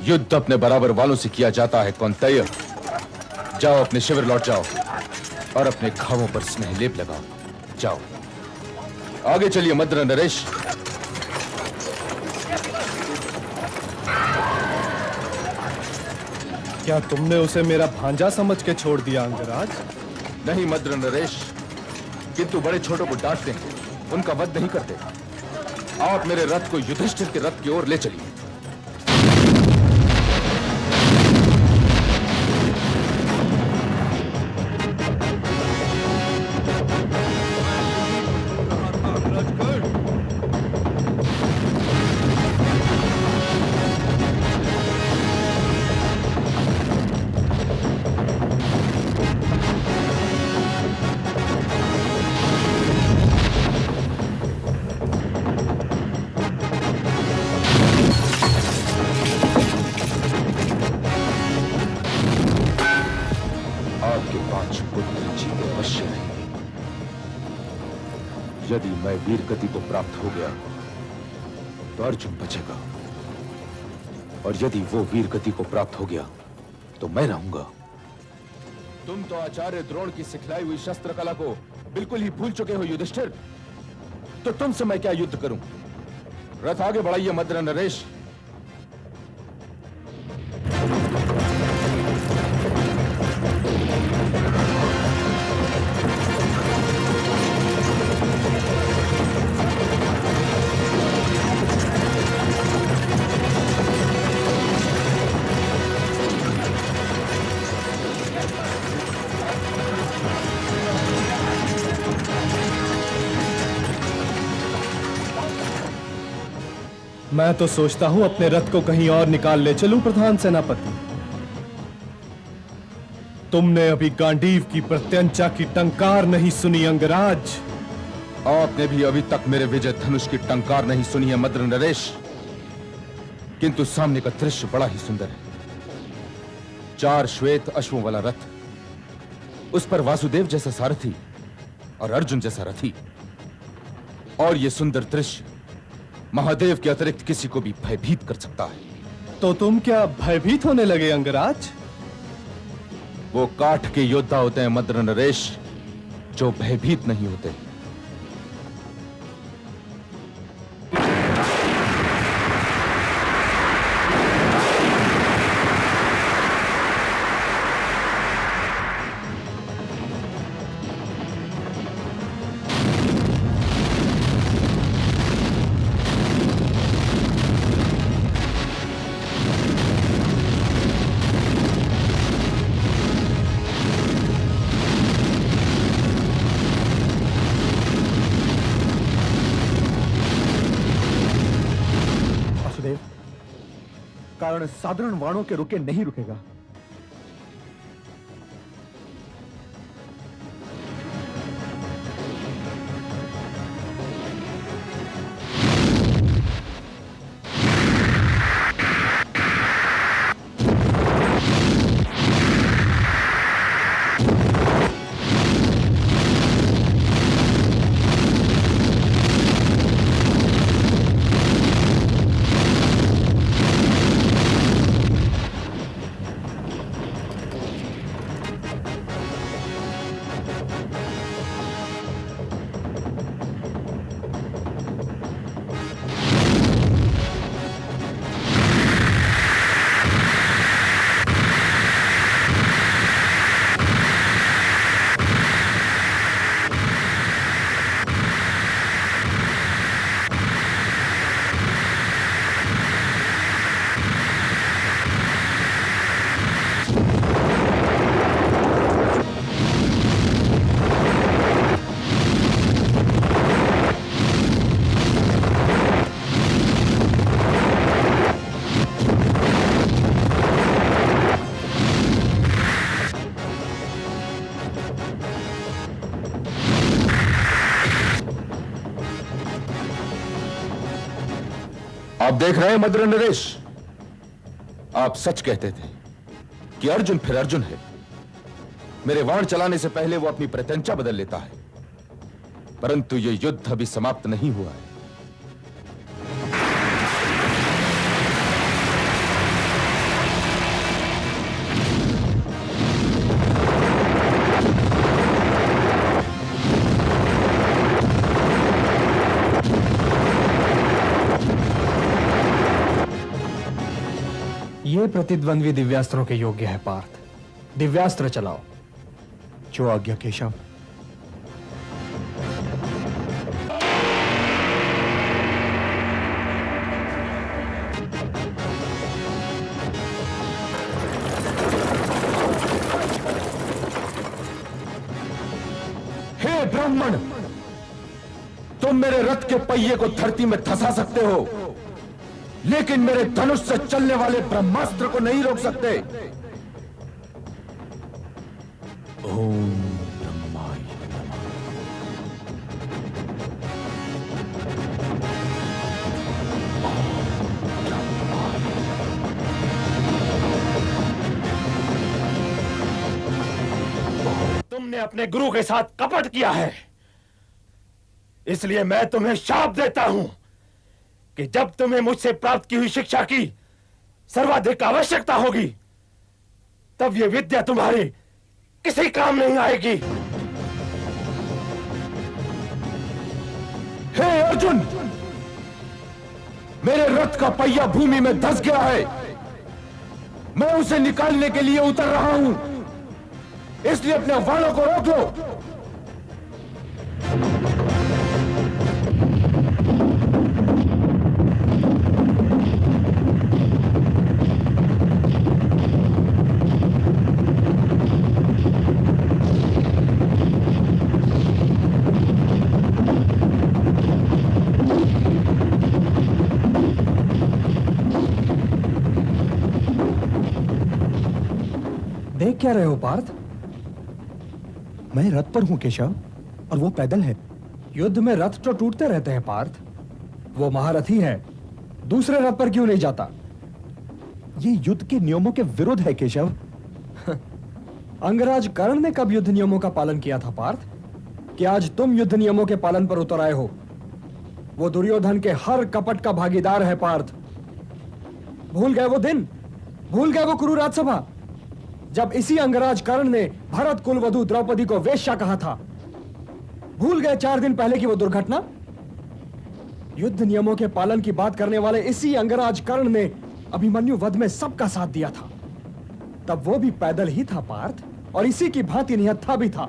युद्ध अपने बराबर वालों से किया जाता है कौंतेय। जाओ, अपने शिविर लौट जाओ और अपने घावों पर स्नेह लेप लगाओ। जाओ, आगे चलिए मद्र नरेश। क्या तुमने उसे मेरा भांजा समझ के छोड़ दिया अंगराज? नहीं मद्र नरेश, किंतु बड़े छोटों को डांटते हैं, उनका वध नहीं करते। आप मेरे रथ को युधिष्ठिर के रथ की ओर ले चलिए। यदि मैं वीर गति को प्राप्त हो गया तो अर्जुन बचेगा, और यदि वो वीर गति को प्राप्त हो गया तो मैं रहूंगा। तुम तो आचार्य द्रोण की सिखलाई हुई शस्त्र कला को बिल्कुल ही भूल चुके हो युधिष्ठिर। तो तुमसे मैं क्या युद्ध करूं? रथ आगे बढ़ाइए मद्र नरेश। मैं तो सोचता हूं अपने रथ को कहीं और निकाल ले चलूं प्रधान सेनापति। तुमने अभी गांडीव की प्रत्यंचा की टंकार नहीं सुनी अंगराज। आपने भी अभी तक मेरे विजय धनुष की टंकार नहीं सुनी है मद्र नरेश, किंतु सामने का दृश्य बड़ा ही सुंदर है। 4 श्वेत अश्वों वाला रथ, उस पर वासुदेव जैसा सारथी और अर्जुन जैसा रथी। और यह सुंदर दृश्य महादेव के अतिरिक्त किसी को भी भयभीत कर सकता है। तो तुम क्या भयभीत होने लगे अंगराज? वो काठ के योद्धा होते हैं मद्र नरेश, जो भयभीत नहीं होते। कारण साधारण वाणों के रुके नहीं रुकेगा। आप देख रहे हैं मद्र नरेश, आप सच कहते थे कि अर्जुन फिर अर्जुन है। मेरे वाण चलाने से पहले वो अपनी प्रत्यंचा बदल लेता है, परंतु यह युद्ध अभी समाप्त नहीं हुआ है। ये प्रतिद्वंद्वी दिव्यास्त्रों के योग्य है पार्थ। दिव्यास्त्र चलाओ। जो आज्ञा केशव। हे ब्राह्मण, तुम मेरे रथ के पहिए को धरती में धंसा सकते हो, लेकिन मेरे धनुष से चलने वाले ब्रह्मास्त्र को नहीं रोक सकते। ओम ब्रह्माय नमः। तुमने अपने गुरु के साथ कपट किया है, इसलिए मैं तुम्हें शाप देता हूं कि जब तुम्हें मुझसे प्राप्त की हुई शिक्षा की सर्वाधिक आवश्यकता होगी, तब यह विद्या तुम्हारे किसी काम नहीं आएगी। हे अर्जुन, मेरे रथ का पहिया भूमि में धंस गया है। मैं उसे निकालने के लिए उतर रहा हूं, इसलिए अपने बाणों को रोक लो। देख क्या रहे हो पार्थ? मैं रथ पर हूं केशव, और वो पैदल है। युद्ध में रथ तो टूटते रहते हैं पार्थ। वो महारथी है, दूसरे रथ पर क्यों नहीं जाता? ये युद्ध के नियमों के विरुद्ध है केशव। अंगराज कर्ण ने कब युद्ध नियमों का पालन किया था पार्थ, कि आज तुम युद्ध नियमों के पालन पर उतर आए हो? वो दुर्योधन के हर कपट का भागीदार है पार्थ। भूल गए वो दिन? भूल गए वो कुरु राजसभा, जब इसी अंगराज कर्ण ने भरत कुलवधु द्रौपदी को वेश्या कहा था? भूल गए 4 दिन पहले की वो दुर्घटना? युद्ध नियमों के पालन की बात करने वाले इसी अंगराज कर्ण ने अभिमन्यु वध में सबका साथ दिया था। तब वो भी पैदल ही था पार्थ, और इसी की भांति निहत्था भी था।